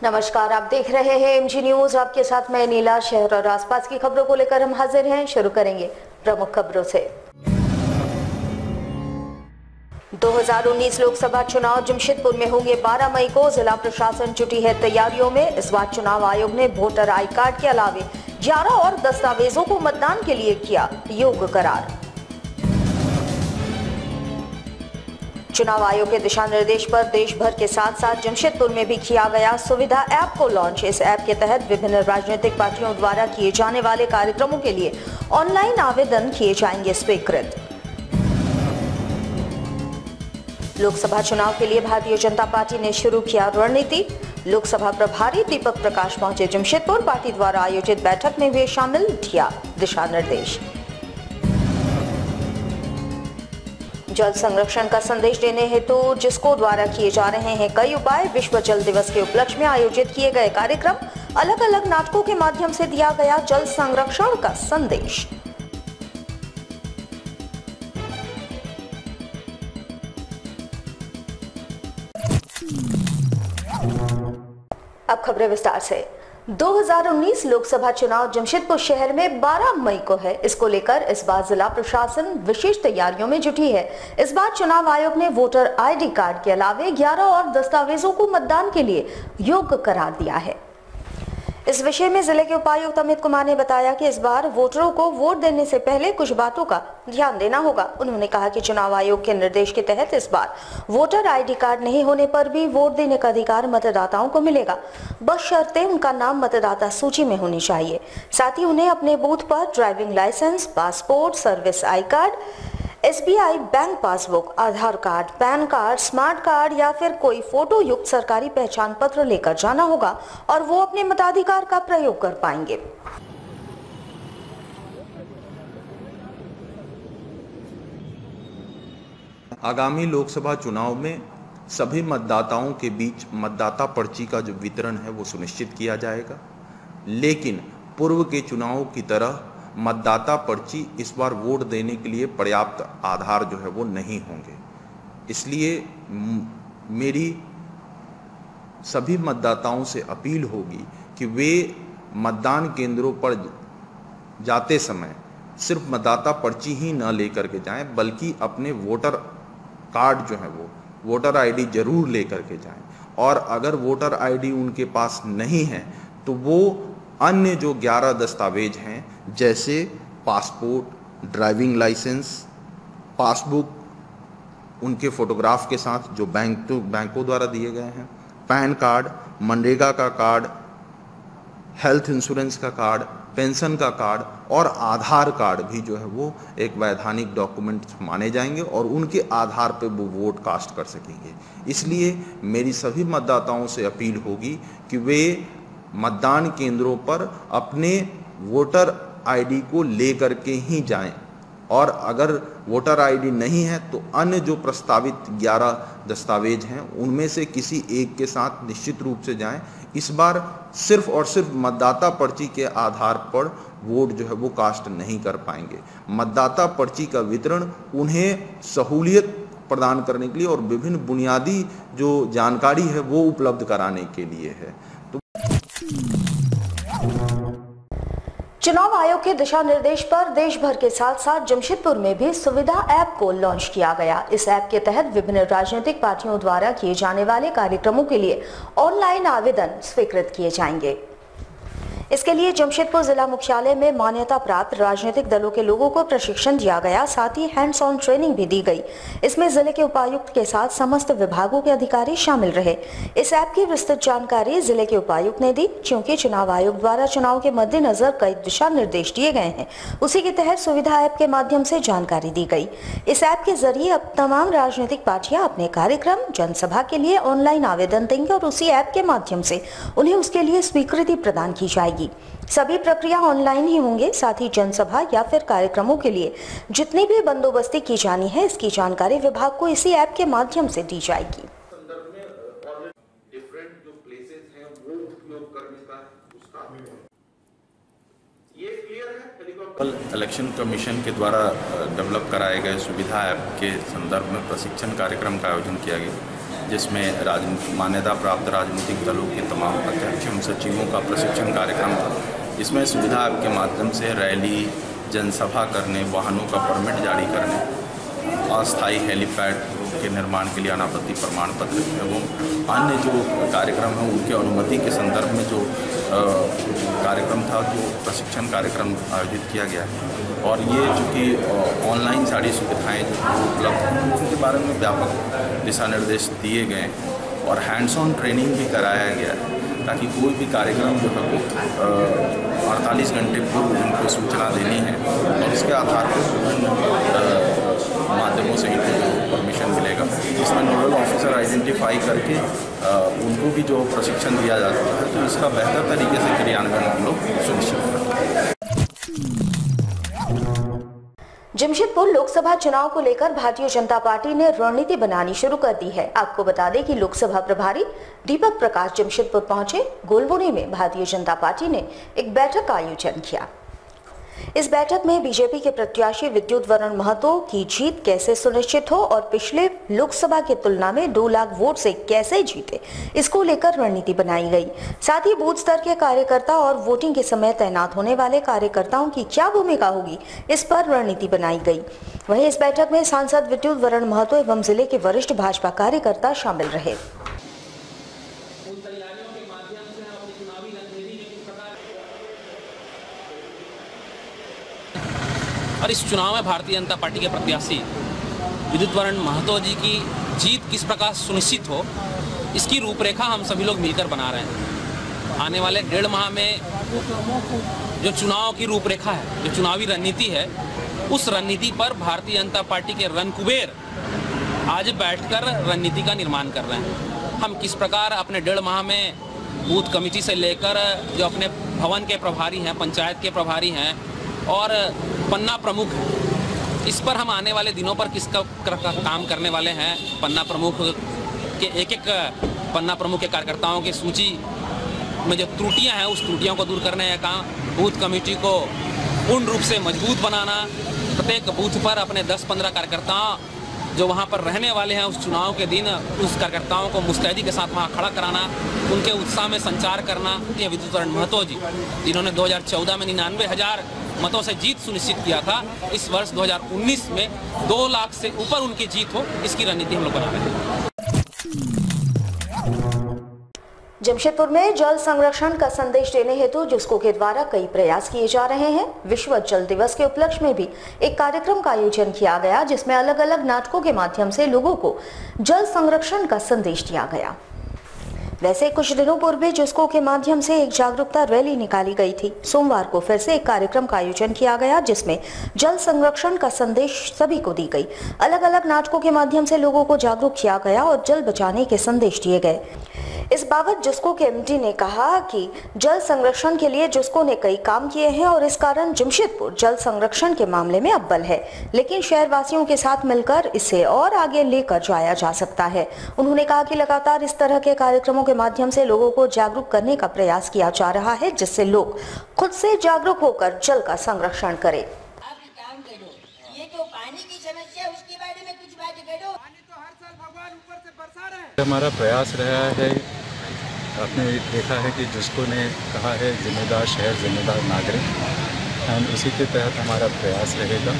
नमस्कार, आप देख रहे हैं एमजी न्यूज। आपके साथ मैं नीला। शहर और आसपास की खबरों को लेकर हम हाजिर हैं। शुरू करेंगे प्रमुख खबरों से। 2019 लोकसभा चुनाव जमशेदपुर में होंगे 12 मई को। जिला प्रशासन जुटी है तैयारियों में। इस बार चुनाव आयोग ने वोटर आई कार्ड के अलावे 11 और दस्तावेजों को मतदान के लिए किया योग्य करार। चुनाव आयोग के दिशा निर्देश पर देश भर के साथ साथ जमशेदपुर में भी किया गया सुविधा ऐप को लॉन्च। इस ऐप के तहत विभिन्न राजनीतिक पार्टियों द्वारा किए जाने वाले कार्यक्रमों के लिए ऑनलाइन आवेदन किए जाएंगे स्वीकृत। लोकसभा चुनाव के लिए भारतीय जनता पार्टी ने शुरू किया रणनीति। लोकसभा प्रभारी दीपक प्रकाश पहुंचे जमशेदपुर। पार्टी द्वारा आयोजित बैठक में हुए शामिल, दिया दिशा निर्देश। जल संरक्षण का संदेश देने हेतु जिसको द्वारा किए जा रहे हैं कई उपाय। विश्व जल दिवस के उपलक्ष्य में आयोजित किए गए कार्यक्रम, अलग अलग नाटकों के माध्यम से दिया गया जल संरक्षण का संदेश। अब खबरें विस्तार से। 2019 लोकसभा चुनाव जमशेदपुर शहर में 12 मई को है। इसको लेकर इस बार जिला प्रशासन विशेष तैयारियों में जुटी है। इस बार चुनाव आयोग ने वोटर आईडी कार्ड के अलावे 11 और दस्तावेजों को मतदान के लिए योग्य करार दिया है। इस विषय में जिले के उपायुक्त अमित कुमार ने बताया कि इस बार वोटरों को वोट देने से पहले कुछ बातों का ध्यान देना होगा। उन्होंने कहा कि चुनाव आयोग के निर्देश के तहत इस बार वोटर आईडी कार्ड नहीं होने पर भी वोट देने का अधिकार मतदाताओं को मिलेगा, बशर्ते उनका नाम मतदाता सूची में होनी चाहिए। साथ ही उन्हें अपने बूथ पर driving licence, passport, service I card, SBI bank passbook, Aadhaar card, PAN card, smart card या फिर कोई फोटो युक्त सरकारी पहचान पत्र लेकर जाना होगा और वो अपने मताधिकार का प्रयोग कर पाएंगे। आगामी लोकसभा चुनाव में सभी मतदाताओं के बीच मतदाता पर्ची का जो वितरण है वो सुनिश्चित किया जाएगा, लेकिन पूर्व के चुनाव की तरह मतदाता पर्ची इस बार वोट देने के लिए पर्याप्त आधार जो है वो नहीं होंगे। इसलिए मेरी सभी मतदाताओं से अपील होगी कि वे मतदान केंद्रों पर जाते समय सिर्फ मतदाता पर्ची ही न लेकर के जाएं, बल्कि अपने वोटर कार्ड जो है वो वोटर आईडी जरूर लेकर के जाएं। और अगर वोटर आईडी उनके पास नहीं है तो वो अन्य जो 11 दस्तावेज हैं, जैसे पासपोर्ट, ड्राइविंग लाइसेंस, पासबुक उनके फोटोग्राफ के साथ जो बैंकों द्वारा दिए गए हैं, पैन कार्ड, मनरेगा का कार्ड, हेल्थ इंश्योरेंस का कार्ड, पेंशन का कार्ड और आधार कार्ड भी जो है वो एक वैधानिक डॉक्यूमेंट माने जाएंगे और उनके आधार पे वो वोट कास्ट कर सकेंगे। इसलिए मेरी सभी मतदाताओं से अपील होगी कि वे मतदान केंद्रों पर अपने वोटर आईडी को लेकर के ही जाएं, और अगर वोटर आईडी नहीं है तो अन्य जो प्रस्तावित 11 दस्तावेज हैं उनमें से किसी एक के साथ निश्चित रूप से जाएं। इस बार सिर्फ और सिर्फ मतदाता पर्ची के आधार पर वोट जो है वो कास्ट नहीं कर पाएंगे। मतदाता पर्ची का वितरण उन्हें सहूलियत प्रदान करने के लिए और विभिन्न बुनियादी जो जानकारी है वो उपलब्ध कराने के लिए है। चुनाव आयोग के दिशा निर्देश पर देश भर के साथ साथ जमशेदपुर में भी सुविधा ऐप को लॉन्च किया गया। इस ऐप के तहत विभिन्न राजनीतिक पार्टियों द्वारा किए जाने वाले कार्यक्रमों के लिए ऑनलाइन आवेदन स्वीकृत किए जाएंगे। इसके लिए जमशेदपुर जिला मुख्यालय में मान्यता प्राप्त राजनीतिक दलों के लोगों को प्रशिक्षण दिया गया, साथ ही हैंड्स ऑन ट्रेनिंग भी दी गई। इसमें जिले के उपायुक्त के साथ समस्त विभागों के अधिकारी शामिल रहे। इस ऐप की विस्तृत जानकारी जिले के उपायुक्त ने दी। क्योंकि चुनाव आयोग द्वारा चुनाव के मद्देनजर कई दिशा निर्देश दिए गए हैं, उसी के तहत सुविधा ऐप के माध्यम से जानकारी दी गई। इस ऐप के जरिए अब तमाम राजनीतिक पार्टियां अपने कार्यक्रम, जनसभा के लिए ऑनलाइन आवेदन देंगे और उसी ऐप के माध्यम से उन्हें उसके लिए स्वीकृति प्रदान की जाएगी। सभी प्रक्रिया ऑनलाइन ही होंगे। साथ ही जनसभा या फिर कार्यक्रमों के लिए जितनी भी बंदोबस्ती की जानी है, इसकी जानकारी विभाग को इसी ऐप के माध्यम से दी जाएगी। इलेक्शन कमीशन के द्वारा डेवलप कराए गए सुविधा ऐप के संदर्भ में प्रशिक्षण कार्यक्रम का आयोजन किया गया। जिसमें मान्यता प्राप्त राजनीतिक दलों के तमाम अध्यक्ष एवं सचिवों का प्रशिक्षण कार्यक्रम था। इसमें सुविधा ऐप के माध्यम से रैली, जनसभा करने, वाहनों का परमिट जारी करने, अस्थायी हेलीपैड के निर्माण के लिए अनापत्ति प्रमाण पत्र एवं अन्य जो कार्यक्रम हैं उनके अनुमति के संदर्भ में जो कार्यक्रम था, जो प्रशिक्षण कार्यक्रम आयोजित किया गया है। और ये चूँकि ऑनलाइन सारी सुविधाएँ जो उपलब्ध हैं उनके बारे में व्यापक दिशा निर्देश दिए गए और हैंड्स ऑन ट्रेनिंग भी कराया गया है, ताकि कोई भी कार्यक्रम जो है वो 48 घंटे पूर्व उनको सूचना देनी है और उसके आधार पर विभिन्न माध्यमों से इनको परमिशन मिलेगा। इसमें नोडल ऑफिसर आइडेंटिफाई करके उनको भी जो प्रशिक्षण दिया जाता है, तो इसका बेहतर तरीके से क्रियान्वयन हम लोग सुनिश्चित करते हैं। जमशेदपुर लोकसभा चुनाव को लेकर भारतीय जनता पार्टी ने रणनीति बनानी शुरू कर दी है। आपको बता दें कि लोकसभा प्रभारी दीपक प्रकाश जमशेदपुर पहुंचे। गोलबोनी में भारतीय जनता पार्टी ने एक बैठक का आयोजन किया। इस बैठक में बीजेपी के प्रत्याशी विद्युत वरण महतो की जीत कैसे सुनिश्चित हो और पिछले लोकसभा की तुलना में 2 लाख वोट से कैसे जीते, इसको लेकर रणनीति बनाई गई। साथ ही बूथ स्तर के कार्यकर्ता और वोटिंग के समय तैनात होने वाले कार्यकर्ताओं की क्या भूमिका होगी, इस पर रणनीति बनाई गई। वहीं इस बैठक में सांसद विद्युत वरण महतो एवं जिले के वरिष्ठ भाजपा कार्यकर्ता शामिल रहे। और इस चुनाव में भारतीय जनता पार्टी के प्रत्याशी विद्युत वरण महतो जी की जीत किस प्रकार सुनिश्चित हो, इसकी रूपरेखा हम सभी लोग मिलकर बना रहे हैं। आने वाले 1.5 माह में जो चुनाव की रूपरेखा है, जो चुनावी रणनीति है, उस रणनीति पर भारतीय जनता पार्टी के रणकुबेर आज बैठकर रणनीति का निर्माण कर रहे हैं। हम किस प्रकार अपने 1.5 माह में बूथ कमेटी से लेकर जो अपने भवन के प्रभारी हैं, पंचायत के प्रभारी हैं और पन्ना प्रमुख, इस पर हम आने वाले दिनों पर किसका काम करने वाले हैं। पन्ना प्रमुख के एक पन्ना प्रमुख के कार्यकर्ताओं की सूची में जो त्रुटियां हैं, उस त्रुटियों को दूर करने का काम, बूथ कमेटी को पूर्ण रूप से मजबूत बनाना, प्रत्येक बूथ पर अपने 10-15 कार्यकर्ता जो वहाँ पर रहने वाले हैं उस चुनाव के दिन, उस कार्यकर्ताओं को मुस्तैदी के साथ वहाँ खड़ा कराना, उनके उत्साह में संचार करना। ये विद्युत वरण महतो जी, जिन्होंने 2014 में 99,000 मतों से जीत सुनिश्चित किया था, इस वर्ष 2019 में 2 लाख से ऊपर उनकी जीत हो, इसकी रणनीति हम लोग बना रहे हैं। जमशेदपुर में जल संरक्षण का संदेश देने हेतु जुस्को के द्वारा कई प्रयास किए जा रहे हैं। विश्व जल दिवस के उपलक्ष्य में भी एक कार्यक्रम का आयोजन किया गया, जिसमें अलग अलग नाटकों के माध्यम से लोगों को जल संरक्षण का संदेश दिया गया। वैसे कुछ दिनों पूर्व भी जुस्को के माध्यम से एक जागरूकता रैली निकाली गई थी। सोमवार को फिर से एक कार्यक्रम का आयोजन किया गया, जिसमें जल संरक्षण का संदेश सभी को दी गई। अलग अलग नाटकों के माध्यम से लोगों को जागरूक किया गया और जल बचाने के संदेश दिए गए। इस बाबत जुस्को के एमडी ने कहा कि जल संरक्षण के लिए जुस्को ने कई काम किए हैं और इस कारण जमशेदपुर जल संरक्षण के मामले में अव्वल है, लेकिन शहरवासियों के साथ मिलकर इसे और आगे लेकर जाया जा सकता है। उन्होंने कहा कि लगातार इस तरह के कार्यक्रमों के माध्यम से लोगों को जागरूक करने का प्रयास किया जा रहा है, जिससे लोग खुद से जागरूक होकर जल का संरक्षण करें। हमारा प्रयास रहा है, आपने देखा है कि जिसको ने कहा है जिम्मेदार शहर जिम्मेदार नागरिक, एंड उसी के तहत हमारा प्रयास रहेगा।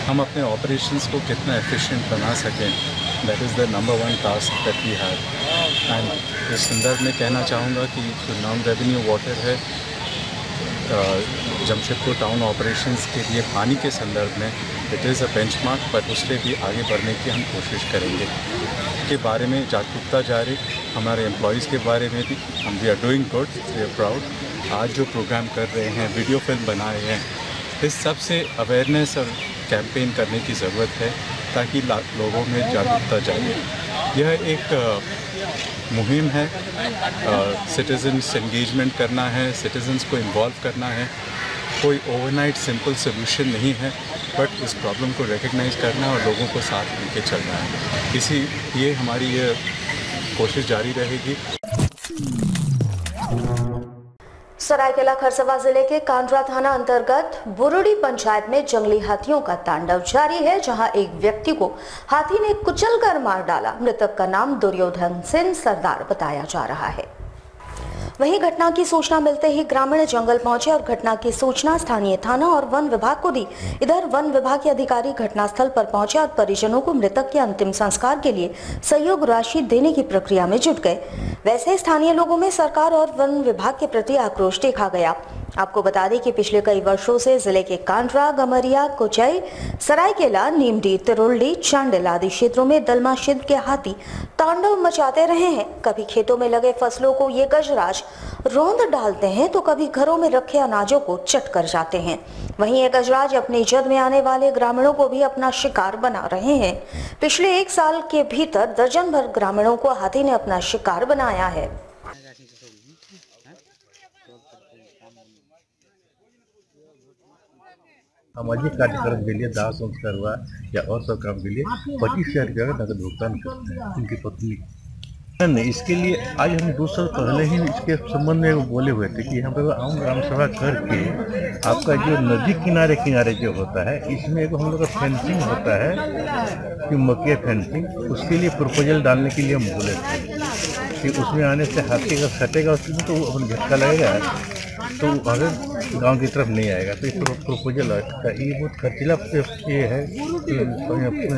हम अपने ऑपरेशंस को कितना एफिशिएंट बना सकें, that is the number 1 task that we have. And इस संदर्भ में कहना चाहूँगा कि जो नॉन रेवेन्यू वाटर है जमशेदपुर टाउन ऑपरेशंस के लिए पानी के संदर्भ में इट इज़ अ बेंचमार्क, पर उससे भी आगे बढ़ने की हम कोशिश करेंगे। के बारे में जागरूकता जारी, हमारे एम्प्लॉयज़ के बारे में भी हम we are doing good, we are proud. आज जो प्रोग्राम कर रहे हैं, वीडियो फिल्म बना रहे हैं, इस सब से अवेयरनेस और कैंपेन करने की ज़रूरत है ताकि लोगों में जागरूकता जाए। यह एक मुहिम है, सिटीजन्स एंगेजमेंट करना है, सिटीजन्स को इन्वॉल्व करना है। कोई ओवरनाइट सिंपल सोल्यूशन नहीं है, बट इस प्रॉब्लम को रिकग्नाइज़ करना और लोगों को साथ लेके चलना है। इसीलिए हमारी ये कोशिश जारी रहेगी। सरायकेला खरसवा जिले के कांड्रा थाना अंतर्गत बुरुड़ी पंचायत में जंगली हाथियों का तांडव जारी है, जहां एक व्यक्ति को हाथी ने कुचलकर मार डाला। मृतक का नाम दुर्योधन सिंह सरदार बताया जा रहा है। वहीं घटना की सूचना मिलते ही ग्रामीण जंगल पहुंचे और घटना की सूचना स्थानीय थाना और वन विभाग को दी। इधर वन विभाग के अधिकारी घटनास्थल पर पहुंचे और परिजनों को मृतक के अंतिम संस्कार के लिए सहयोग राशि देने की प्रक्रिया में जुट गए। वैसे स्थानीय लोगों में सरकार और वन विभाग के प्रति आक्रोश देखा गया। आपको बता दें कि पिछले कई वर्षों से जिले के कांड्रा, गमरिया, कुचई, सरायकेला, नीमडी, तिरुल्डी, चांडिल आदि क्षेत्रों में दलमा क्षेत्र के हाथी तांडव मचाते रहे हैं। कभी खेतों में लगे फसलों को ये गजराज रौंद डालते हैं तो कभी घरों में रखे अनाजों को चट कर जाते हैं। वहीं ये गजराज अपनी जद में आने वाले ग्रामीणों को भी अपना शिकार बना रहे हैं। पिछले 1 साल के भीतर दर्जन भर ग्रामीणों को हाथी ने अपना शिकार बनाया है। सामाजिक कार्यक्रम के लिए दाह संस्कार हुआ या और सब काम के लिए 25,000 रुपया का नगद भुगतान करते हैं उनकी पत्नी। नहीं, इसके लिए आज हम 2 साल पहले ही इसके संबंध में बोले हुए थे कि यहाँ पर आम ग्राम सभा करके आपका जो नदी किनारे किनारे जो होता है, इसमें एक हम लोग का फेंसिंग होता है कि मकिया फेंसिंग, उसके लिए प्रपोजल डालने के लिए हम बोले थे कि उसमें आने से हाथी का सटेगा उसमें तो अपन झटका लगेगा तो अगर गांव की तरफ नहीं आएगा। तो इस प्रपोजल ये बहुत खर्चीला ये है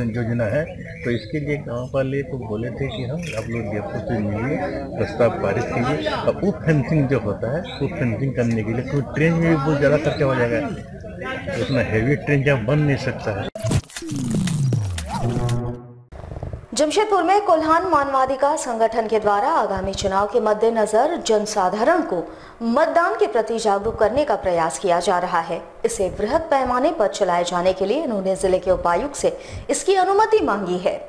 योजना है। तो इसके लिए गांव वाले को बोले थे कि हम आप लोग डेपो से मिलिए, प्रस्ताव पारित कीजिए। अब वो फेंसिंग जो होता है वो फेंसिंग करने के लिए तो ट्रेन में भी बहुत ज़्यादा खर्चा हो जाएगा, उतना हैवी ट्रेन जहाँ बन नहीं सकता है। जमशेदपुर में कोल्हान मानवाधिकार संगठन के द्वारा आगामी चुनाव के मद्देनजर जनसाधारण को मतदान के प्रति जागरूक करने का प्रयास किया जा रहा है। इसे बृहद पैमाने पर चलाए जाने के लिए इन्होंने जिले के उपायुक्त से इसकी अनुमति मांगी है।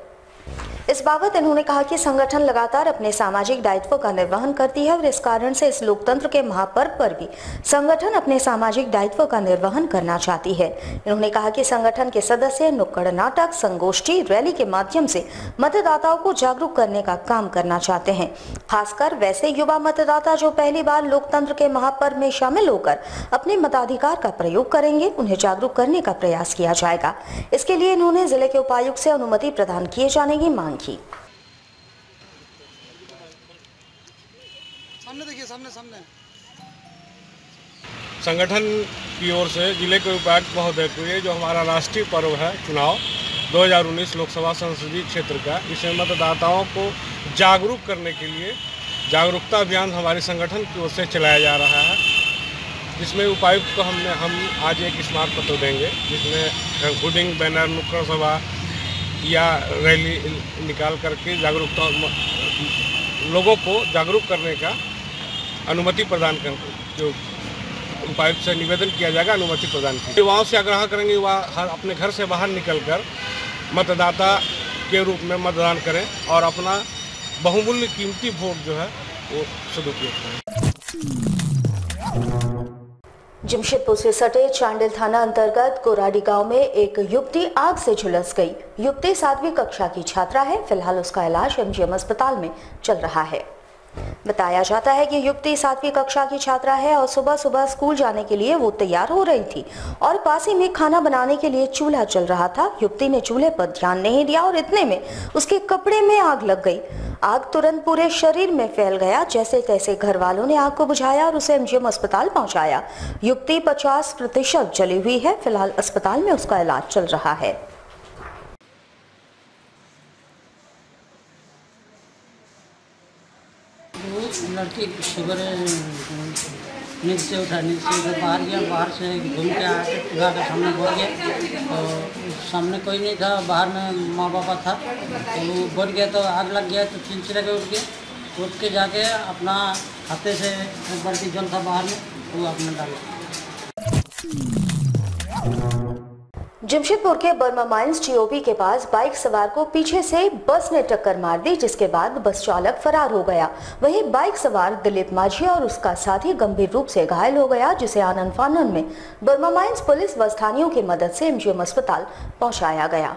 इस बाबत इन्होंने कहा कि संगठन लगातार अपने सामाजिक दायित्व का निर्वहन करती है और इस कारण से इस लोकतंत्र के महापर्व पर भी संगठन अपने सामाजिक दायित्व का निर्वहन करना चाहती है। इन्होंने कहा कि संगठन के सदस्य नुक्कड़ नाटक, संगोष्ठी, रैली के माध्यम से मतदाताओं को जागरूक करने का काम करना चाहते हैं। खासकर वैसे युवा मतदाता जो पहली बार लोकतंत्र के महापर्व में शामिल होकर अपने मताधिकार का प्रयोग करेंगे, उन्हें जागरूक करने का प्रयास किया जाएगा। इसके लिए इन्होंने जिले के उपायुक्त से अनुमति प्रदान किए जाने की मांग की। सामने देखिए, सामने संगठन की ओर से जिले के उपायुक्त महोदय को ये जो हमारा राष्ट्रीय पर्व है चुनाव 2019 लोकसभा संसदीय क्षेत्र का, इसमें मतदाताओं को जागरूक करने के लिए जागरूकता अभियान हमारे संगठन की ओर से चलाया जा रहा है, जिसमें उपायुक्त को हम आज एक स्मारक पत्र देंगे, जिसमें होर्डिंग, बैनर, नुक्कड़ सभा या रैली निकाल करके जागरूकता लोगों को जागरूक करने का अनुमति प्रदान कर जो उपायुक्त से निवेदन किया जाएगा, अनुमति प्रदान की। युवाओं से आग्रह करेंगे वह अपने घर से बाहर निकलकर मतदाता के रूप में मतदान करें और अपना बहुमूल्य कीमती वोट जो है वो सदुपयोग करें। जमशेदपुर से सटे चांडिल थाना अंतर्गत कोराडी गांव में एक युवती आग से झुलस गई। युवती 7वीं कक्षा की छात्रा है। फिलहाल उसका इलाज एमजीएम अस्पताल में चल रहा है। बताया जाता है कि युवती 7वीं कक्षा की छात्रा है और सुबह सुबह स्कूल जाने के लिए वो तैयार हो रही थी और पास ही में खाना बनाने के लिए चूल्हा चल रहा था। युवती ने चूल्हे पर ध्यान नहीं दिया और इतने में उसके कपड़े में आग लग गई। आग तुरंत पूरे शरीर में फैल गया। जैसे तैसे घर वालों ने आग को बुझाया और उसे एमजीएम अस्पताल पहुंचाया। युवती 50% जली हुई है। फिलहाल अस्पताल में उसका इलाज चल रहा है। लड़की सुबह नींद से उठा, नींद से उधर बाहर गया, बाहर से घूम के आके चूल्हा के सामने बैठ गया तो सामने कोई नहीं था, बाहर में माँ बापा था तो वो बैठ गया तो आग लग गया। तो चिंचिड़ा के उठ के जाके अपना हाथे से बल्टी जल था बाहर में वो अपने डाला। जमशेदपुर के बर्मा माइंस टीओपी के पास बाइक सवार को पीछे से बस ने टक्कर मार दी, जिसके बाद बस चालक फरार हो गया। वहीं बाइक सवार दिलीप माझी और उसका साथी गंभीर रूप से घायल हो गया, जिसे आनन फानन में बर्मा माइंस पुलिस व स्थानियों की मदद से एमजीएम अस्पताल पहुंचाया गया।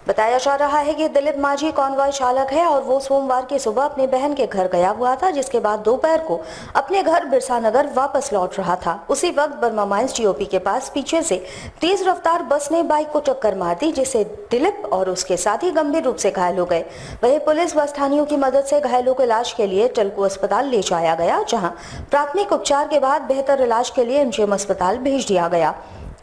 बताया जा रहा है कि दिलीप माझी कॉन्वॉय चालक है और वो सोमवार की सुबह अपनी बहन के घर गया हुआ था, जिसके बाद दोपहर को अपने घर बिरसा नगर वापस लौट रहा था। उसी वक्त बर्मा माइंस टीओपी के पास पीछे से तेज रफ्तार बस ने बाइक को टक्कर मार दी, जिससे दिलीप और उसके साथी गंभीर रूप से घायल हो गए। वहीं पुलिस व स्थानीयों की मदद से घायलों को इलाज के लिए टेल्को अस्पताल ले जाया गया, जहाँ प्राथमिक उपचार के बाद बेहतर इलाज के लिए एमजीएम अस्पताल भेज दिया गया।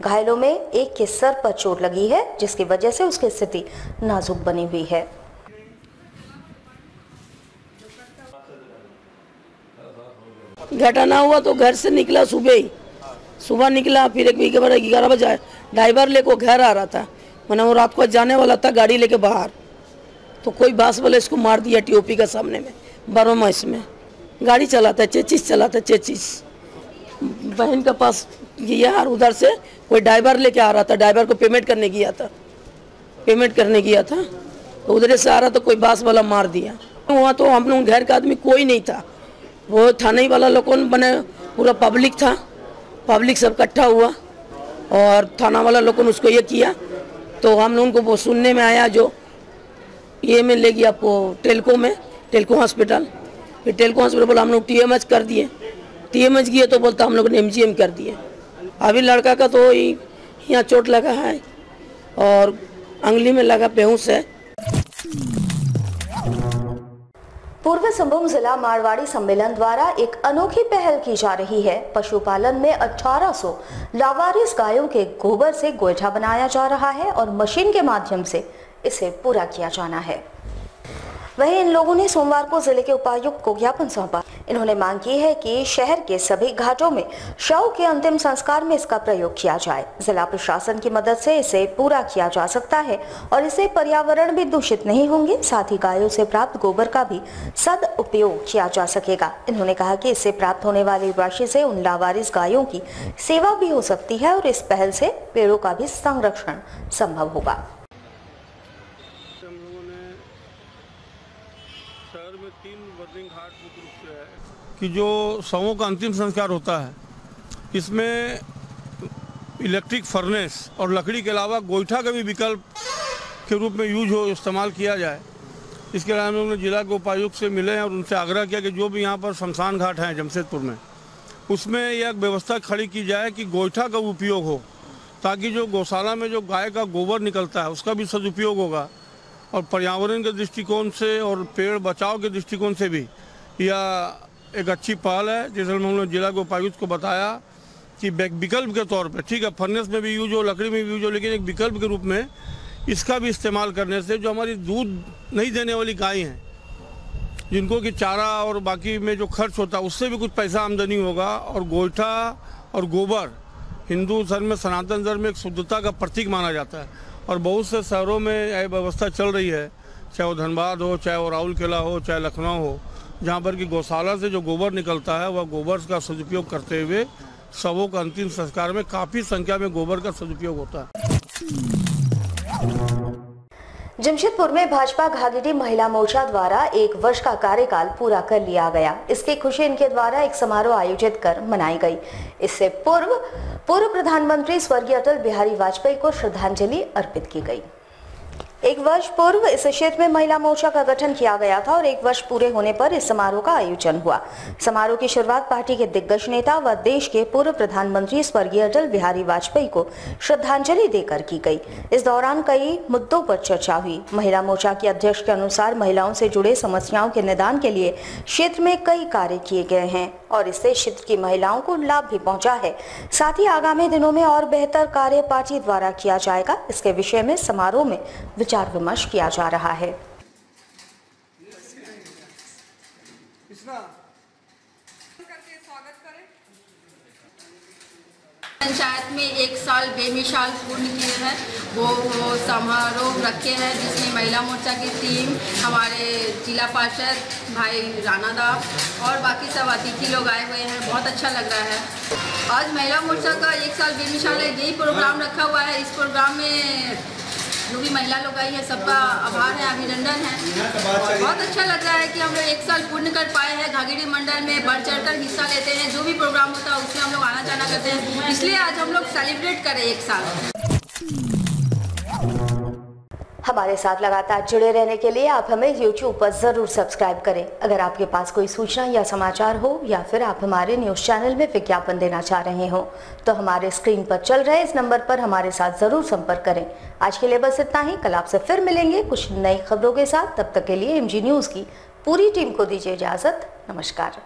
घायलों में एक के सर पर चोट लगी है, जिसकी वजह से उसकी स्थिति नाजुक बनी हुई है। घटना हुआ तो घर से निकला सुबह निकला, फिर 11 बजे ड्राइवर लेको घर आ रहा था। मैंने वो रात को जाने वाला था गाड़ी लेके बाहर, तो कोई बास वाले इसको मार दिया टीओपी के सामने में, बर्मा में गाड़ी चलाता है, चेचिस चलाता है, चेचिस बहन के पास गया और उधर से कोई ड्राइवर लेके आ रहा था, ड्राइवर को पेमेंट करने गया था, तो उधर से आ रहा तो कोई बास वाला मार दिया। वहाँ तो हम लोग घर का आदमी कोई नहीं था, वो थाने वाला लोगों बने पूरा पब्लिक था, पब्लिक सब इकट्ठा हुआ और थाना वाला लोगों ने उसको ये किया, तो हम लोगों को वो सुनने में आया जो ये में ले गया आपको टेल्को हॉस्पिटल, फिर टेल्को हॉस्पिटल बोला हम लोग TMH कर दिए, TMH किए तो बोलता हम लोग ने MGM कर दिए। अभी लड़का का तो यहाँ चोट लगा है और अंगली में लगा, बेहोश है। पूर्व सिंहभूम जिला मारवाड़ी सम्मेलन द्वारा एक अनोखी पहल की जा रही है। पशुपालन में 1800 लावारिस गायों के गोबर से गोईठा बनाया जा रहा है और मशीन के माध्यम से इसे पूरा किया जाना है। वहीं इन लोगों ने सोमवार को जिले के उपायुक्त को ज्ञापन सौंपा। इन्होंने मांग की है कि शहर के सभी घाटों में शव के अंतिम संस्कार में इसका प्रयोग किया जाए। जिला प्रशासन की मदद से इसे पूरा किया जा सकता है और इससे पर्यावरण भी दूषित नहीं होंगे, साथ ही गायों से प्राप्त गोबर का भी सदुपयोग किया जा सकेगा। इन्होंने कहा कि इससे प्राप्त होने वाली राशि से उन लावारिस गायों की सेवा भी हो सकती है और इस पहल से पेड़ों का भी संरक्षण संभव होगा। कि जो शवों का अंतिम संस्कार होता है, इसमें इलेक्ट्रिक फर्नेस और लकड़ी के अलावा गोईठा का भी विकल्प के रूप में इस्तेमाल किया जाए। इसके लिए हम लोगों ने जिला के उपायुक्त से मिले और उनसे आग्रह किया कि जो भी यहाँ पर शमशान घाट हैं जमशेदपुर में, उसमें यह व्यवस्था खड़ी की जाए कि गोईठा का उपयोग हो, ताकि जो गौशाला में जो गाय का गोबर निकलता है उसका भी सदुपयोग होगा और पर्यावरण के दृष्टिकोण से और पेड़ बचाव के दृष्टिकोण से भी यह एक अच्छी पहल है। जैसे हम लोग जिला के उपायुक्त को बताया कि विकल्प के तौर पे, ठीक है, फर्नेस में भी यूज हो, लकड़ी में भी यूज हो, लेकिन एक विकल्प के रूप में इसका भी इस्तेमाल करने से जो हमारी दूध नहीं देने वाली गाय हैं, जिनको कि चारा और बाकी में जो खर्च होता है उससे भी कुछ पैसा आमदनी होगा। और गोईठा और गोबर हिंदू धर्म में, सनातन धर्म में एक शुद्धता का प्रतीक माना जाता है और बहुत से शहरों में यह व्यवस्था चल रही है, चाहे वो धनबाद हो, चाहे वो राउरकेला हो, चाहे लखनऊ हो, जहाँ पर कि गौशाला से जो गोबर निकलता है वह गोबर का सदुपयोग करते हुए शवों का अंतिम संस्कार में काफ़ी संख्या में गोबर का सदुपयोग होता है। जमशेदपुर में भाजपा घाघीडीह महिला मोर्चा द्वारा 1 वर्ष का कार्यकाल पूरा कर लिया गया। इसकी खुशी इनके द्वारा एक समारोह आयोजित कर मनाई गई। इससे पूर्व प्रधानमंत्री स्वर्गीय अटल बिहारी वाजपेयी को श्रद्धांजलि अर्पित की गई। 1 वर्ष पूर्व इस क्षेत्र में महिला मोर्चा का गठन किया गया था और 1 वर्ष पूरे होने पर इस समारोह का आयोजन हुआ। समारोह की शुरुआत पार्टी के दिग्गज नेता व देश के पूर्व प्रधानमंत्री स्वर्गीय अटल बिहारी वाजपेयी को श्रद्धांजलि देकर की गई। इस दौरान कई मुद्दों पर चर्चा हुई। महिला मोर्चा के अध्यक्ष के अनुसार महिलाओं से जुड़े समस्याओं के निदान के लिए क्षेत्र में कई कार्य किए गए हैं और इससे क्षेत्र की महिलाओं को लाभ भी पहुंचा है। साथ ही आगामी दिनों में और बेहतर कार्य पार्टी द्वारा किया जाएगा। इसके विषय में समारोह में विचार विमर्श किया जा रहा है। पंचायत में 1 साल बेमिसाल पूर्ण किए हैं, वो समारोह रखे हैं जिसमें महिला मोर्चा की टीम, हमारे जिला पार्षद भाई राणा दा और बाकी सब अतिथि लोग आए हुए हैं। बहुत अच्छा लग रहा है। आज महिला मोर्चा का 1 साल बेमिसाल है, यही प्रोग्राम रखा हुआ है। इस प्रोग्राम में जो भी महिला लोग आई है सबका आभार है, अभिनंदन है। बहुत अच्छा लग रहा है कि हम लोग 1 साल पूर्ण कर पाए हैं। घाघीडीह मंडल में बढ़ चढ़कर हिस्सा लेते हैं, जो भी प्रोग्राम होता है उसमें हम लोग आना जाना करते हैं, इसलिए आज हम लोग सेलिब्रेट करें 1 साल। हमारे साथ लगातार जुड़े रहने के लिए आप हमें YouTube पर ज़रूर सब्सक्राइब करें। अगर आपके पास कोई सूचना या समाचार हो या फिर आप हमारे न्यूज़ चैनल में विज्ञापन देना चाह रहे हो तो हमारे स्क्रीन पर चल रहे इस नंबर पर हमारे साथ ज़रूर संपर्क करें। आज के लिए बस इतना ही। कल आपसे फिर मिलेंगे कुछ नई खबरों के साथ। तब तक के लिए MG न्यूज़ की पूरी टीम को दीजिए इजाज़त। नमस्कार।